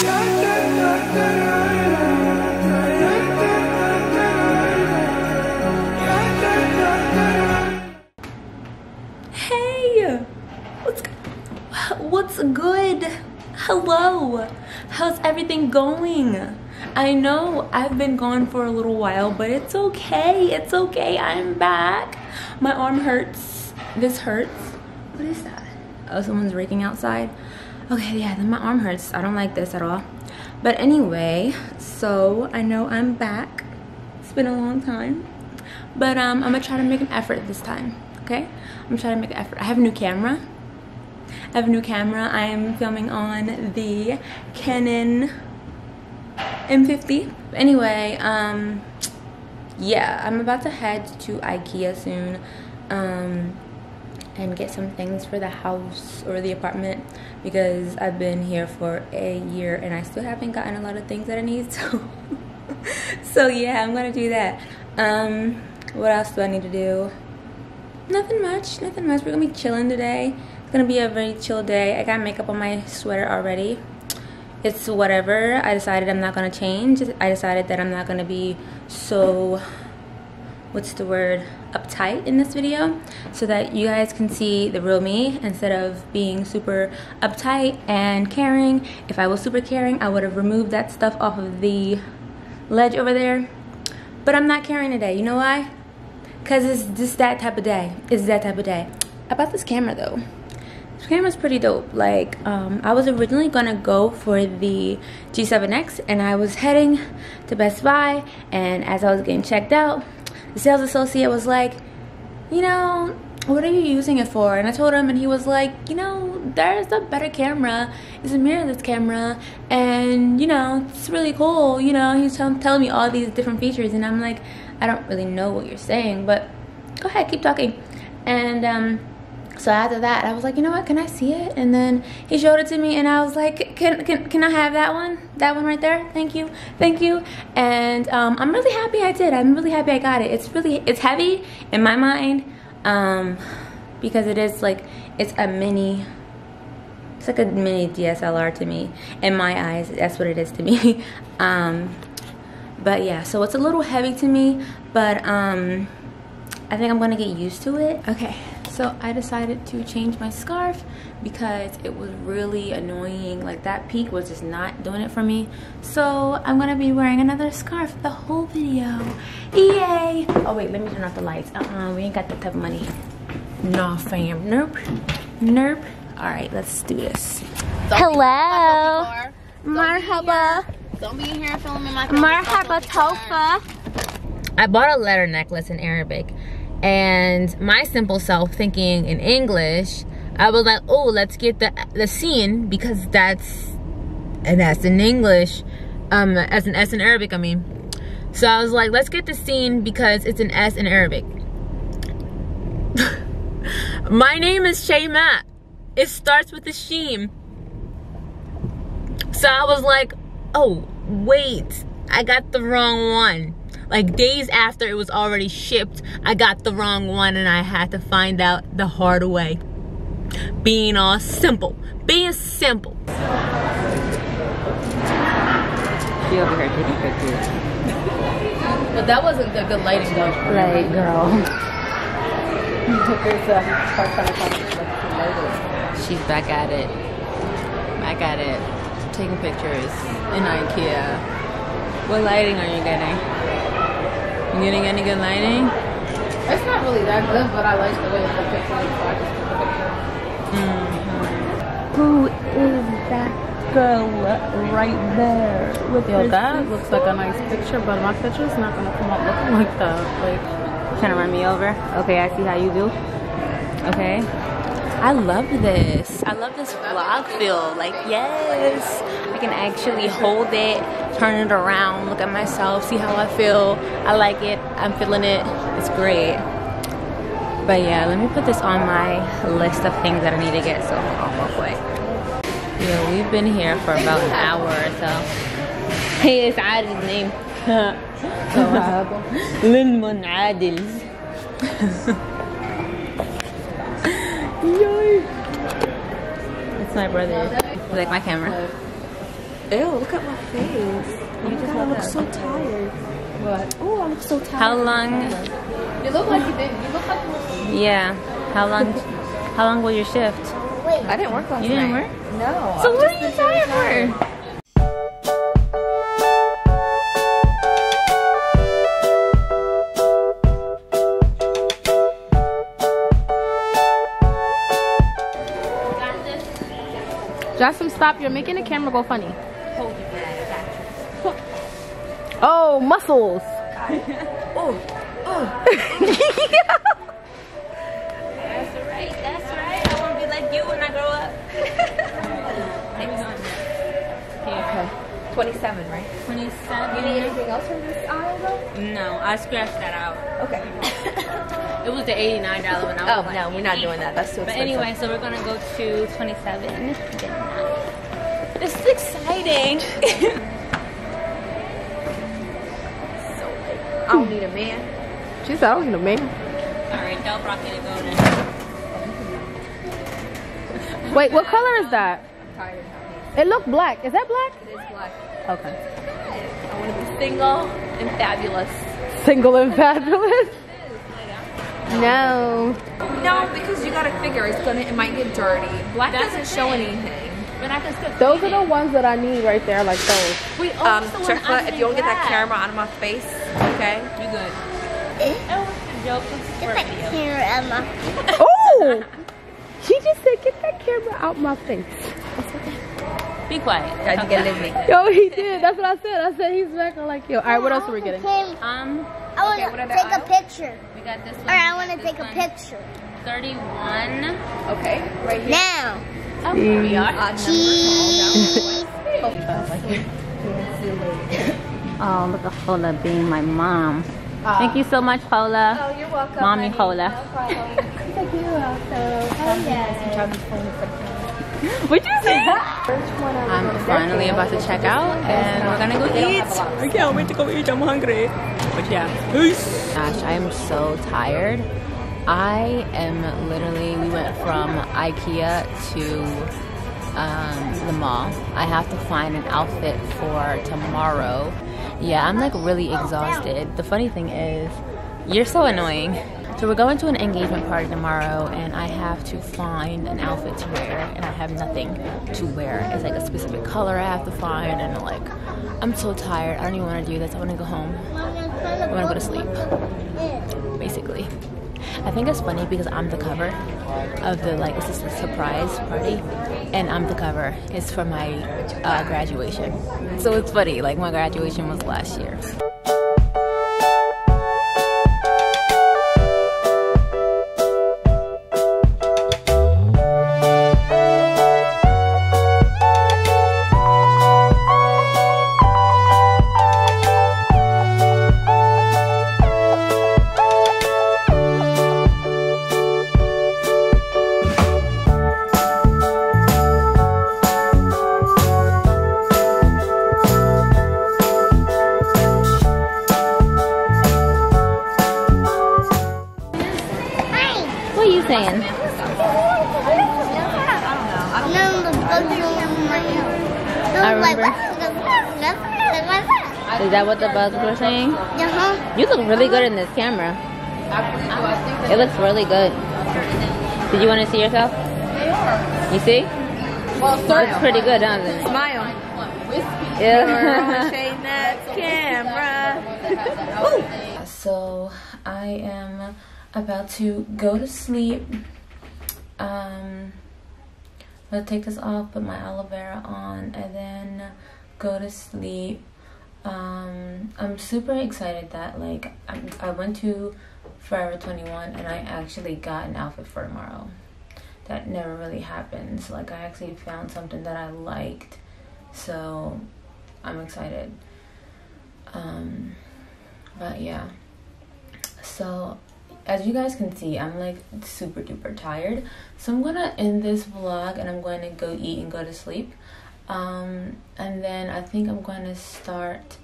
Hey, what's good? Hello, how's everything going? I know I've been gone for a little while, but it's okay. It's okay. I'm back. My arm hurts. This hurts. What is that? Oh, someone's raking outside. Okay, yeah, then my arm hurts. I don't like this at all. But anyway, so I know I'm back. It's been a long time, but I'm gonna try to make an effort this time. Okay, I'm gonna try to make an effort. I have a new camera. I am filming on the Canon M50. Anyway, yeah, I'm about to head to Ikea soon and get some things for the house or the apartment because I've been here for a year and I still haven't gotten a lot of things that I need. So yeah, I'm gonna do that. What else do I need to do? Nothing much. We're gonna be chilling today. It's gonna be a very chill day. I got makeup on my sweater already. It's whatever. I decided I'm not gonna change. I decided that I'm not gonna be so, what's the word, uptight in this video, so that you guys can see the real me instead of being super uptight and caring. If I was super caring, I would have removed that stuff off of the ledge over there. But I'm not caring today. You know why? Because it's just that type of day. It's that type of day. About this camera though. This camera's pretty dope. Like, I was originally gonna go for the G7X and I was heading to Best Buy, and as I was getting checked out, the sales associate was like, you know, what are you using it for? And I told him, and he was like, you know, there's a better camera. It's a mirrorless camera, and you know, it's really cool. You know, he's telling me all these different features, and I'm like, I don't really know what you're saying, but go ahead, keep talking. And so after that, I was like, you know what, can I see it? And then he showed it to me, and I was like, can I have that one? That one right there? Thank you. And I'm really happy I did. I'm really happy I got it. It's heavy in my mind, because it is like, it's like a mini DSLR to me. In my eyes, that's what it is to me. But yeah, so it's a little heavy to me, but I think I'm gonna get used to it. Okay. So I decided to change my scarf because it was really annoying. Like, that peak was just not doing it for me. So I'm gonna be wearing another scarf the whole video. Yay! Oh wait, let me turn off the lights. We ain't got that type of money. Nah, fam. Nope. All right, let's do this. Hello. Marhaba. Don't be in here filming my Marhaba Tofa. I bought a letter necklace in Arabic. And my simple self, thinking in English, I was like, oh, let's get the scene, because that's in English, as an S in Arabic, I mean. So I was like, let's get the scene because it's an S in Arabic. My name is Shayma. It starts with a sheen. So I was like, oh, wait, I got the wrong one. Like, days after it was already shipped, I got the wrong one and I had to find out the hard way. Being simple. She over here taking pictures. But that wasn't the good lighting though. Right, girl. She's back at it. Taking pictures in Ikea. What lighting are you getting? You getting any good lighting? It's not really that good, but I like the way the picture looks, so I just took the picture. Who is that girl right there? Yo, that looks like a nice picture, but my picture's not gonna come out looking like that. Like, trying to run me over? Okay, I see how you do. Okay. I love this. I love this vlog feel. Like, yes, I can actually hold it, turn it around, look at myself, see how I feel. I like it. I'm feeling it. It's great. But yeah, let me put this on my list of things that I need to get. So hold on real quick. Yeah, we've been here for about an hour or so. Hey, it's Adil's name. Lemon Adil. It's my brother. You like my camera? Ew, look at my face. Oh my god, I look so tired. What? Oh, I look so tired. How long? You look like you didn't. You look like you were. Yeah. How long was your shift? I didn't work last night. You didn't work? No. So what are you tired for? Jasmine, stop. You're making the camera go funny. Oh, muscles. Oh. That's right. I want to be like you when I grow up. Okay. 27, right? 27. You need anything else from this aisle though? No, I scratched that out. Okay. It was the $89 one. Oh, no, we're not doing that. That's too expensive. But anyway, so we're gonna go to 27. This is exciting. I don't need a man. She said, I don't need a man. Alright, Del Brock gonna go then. Wait, what color is that? I'm tired of having It looked black. Is that black? it. It is black. Okay. I want to be single and fabulous. Single and fabulous? No. No, because you gotta figure it might get dirty. Black That's doesn't the show thing. anything. But I can still Those clean are the it. ones that I need right there, like those. Wait, Trifla, if you don't get that camera out of my face, okay? You good. Oh, joke. This is for video. Oh! She just said, get that camera out my face. Be quiet. Tried to get Lizzie. Yo, he did. That's what I said. I said he's acting like you. All right, what else are we getting? I want what to are the take a aisles? picture. We got this one. Or I we want got to this take a one. picture. 31. Okay, right here. Now. Oh, here we are. Cheese. Oh, look at Hola being my mom. Thank you so much, Hola. Oh, you're welcome. Mommy Hola. What'd you say? I'm finally about to check out and we're gonna go eat. I can't wait to go eat. I'm hungry. But yeah. Peace. Gosh, I am so tired. I am literally, we went from Ikea to the mall. I have to find an outfit for tomorrow. Yeah, I'm like really exhausted. The funny thing is, you're so annoying. So we're going to an engagement party tomorrow and I have to find an outfit to wear and I have nothing to wear. It's like a specific color I have to find and like, I'm so tired. I don't even want to do this. I want to go home. I want to go to sleep, basically. I think it's funny because I'm the cover of the, like, this is a surprise party and I'm the cover. It's for my graduation. So it's funny, like my graduation was last year. Saying? I remember. Is that what the bugs were saying? You look really good in this camera. It looks really good. Did you want to see yourself? You see? Well, looks pretty good, doesn't it? Smile. Yeah. Shade that camera. So I am about to go to sleep. I'm gonna take this off, put my aloe vera on, and then go to sleep. I'm super excited that like I went to Forever 21 and I actually got an outfit for tomorrow. That never really happens. Like I actually found something that I liked, so I'm excited. But yeah, so as you guys can see, I'm like super duper tired, so I'm gonna end this vlog and I'm going to go eat and go to sleep, and then I think I'm going to start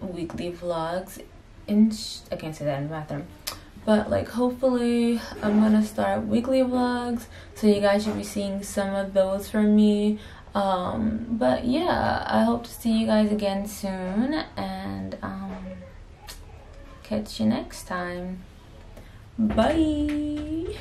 weekly vlogs I can't say that in the bathroom, but like hopefully I'm gonna start weekly vlogs, so you guys should be seeing some of those from me. But yeah, I hope to see you guys again soon, and catch you next time. Bye.